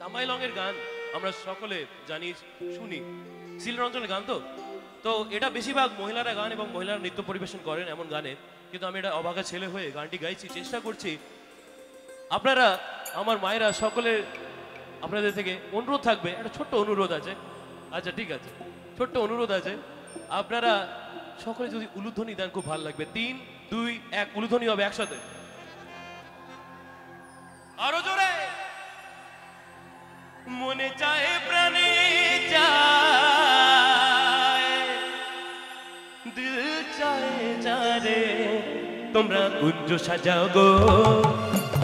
তামাইলংয়ের গান আমরা সকলে জানি, শুনি। সিলেট অঞ্চলের গান তো এটা বেশিরভাগ মহিলারা গান এবং মহিলারা নৃত্য পরিবেশন করেন এমন গানে। কিন্তু আমি এটা অবাগা ছেলে হয়ে গানটি গাইছি, চেষ্টা করছি। আপনারা আমার মায়েরা সকলে আপনাদের থেকে অনুরোধ থাকবে, একটা ছোট্ট অনুরোধ আছে। আচ্ছা ঠিক আছে, ছোট্ট অনুরোধ আছে। আপনারা সকলে যদি উলুধ্বনি দেন খুব ভালো লাগবে। 3, 2, 1 উলুধ্বনি হবে একসাথে। আরো জোরে। মনে চায় প্রাণে চায়, দিল চায় যারে, তোমরা কুঞ্জ সাজাও গো,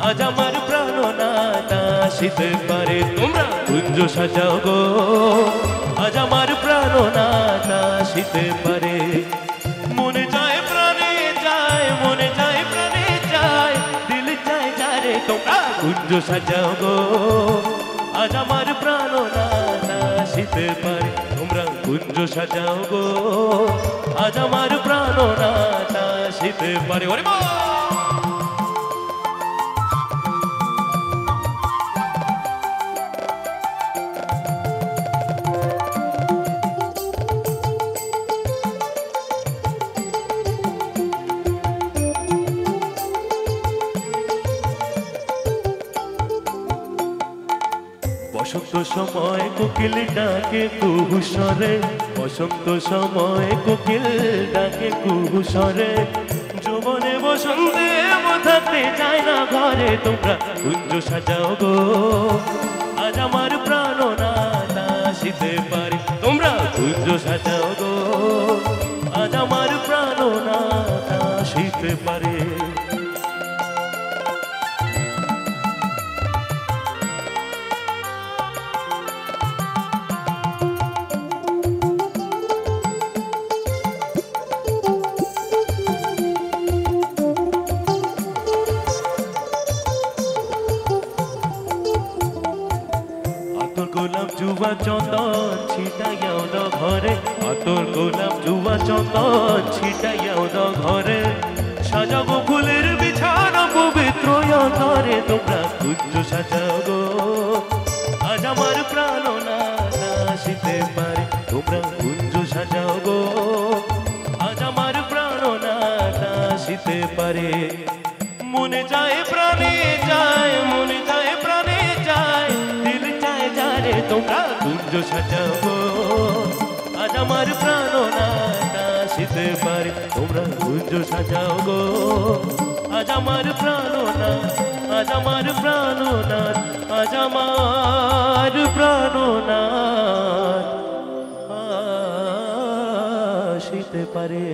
আজ আমার প্রাণনাথ আসিতে পারে। তোমরা কুঞ্জ সাজাও গো, আজ আমার প্রাণনাথ আসিতে পারে। মনে চায় প্রাণে চায়, মনে চায় প্রাণে চায়, দিল চায় যারে, তোমরা কুঞ্জ সাজাও গো, আজ আমার প্রাণনাথ আসিতে পারে। তোমরা কুঞ্জ সাজাও গো, আজ আমার প্রাণনাথ আসিতে পারে। ওরে মা বসন্ত সময় কোকিল ডাকে কুহু স্বরে, বসন্ত সময় কোকিল ডাকে কুহু স্বরে। যৌবনে বসন্তে থাকতে চায় না ঘরে, তোমরা কুঞ্জ সাজাও গো, আজ আমার প্রাণনাথ আসিতে পারে। তোমরা কুঞ্জ সাজাও গো, আজ আমার প্রাণনাথ আসিতে পারে। গোলাপ জুয়া চন্দন ছিটাইয়াও দ ঘরে, আতর গোলাপ জুয়া চন্দন ছিটাইয়াও দ ঘরে। সাজাবো ফুলের বিছানা পবিত্র অন্তরে, তোমরা কুঞ্জ সাজাও গো, আজ আমার প্রাণনাথ আসিতে পারে। তোমরা কুঞ্জ সাজাও গো, আজ আমার প্রাণনাথ আসিতে পারে। মনে চায় প্রাণে চায়, মনে চায় প্রাণে চায়, দিল চায় যারে, তোমরা কুঞ্জ সাজাও গো, আজ আমার প্রাণনাথ আসিতে পারে। তোমরা কুঞ্জ সাজাও গো, আজ আমার প্রাণনাথ, আজ আমার প্রাণনাথ, আজ আমার প্রাণনাথ আসিতে পারে।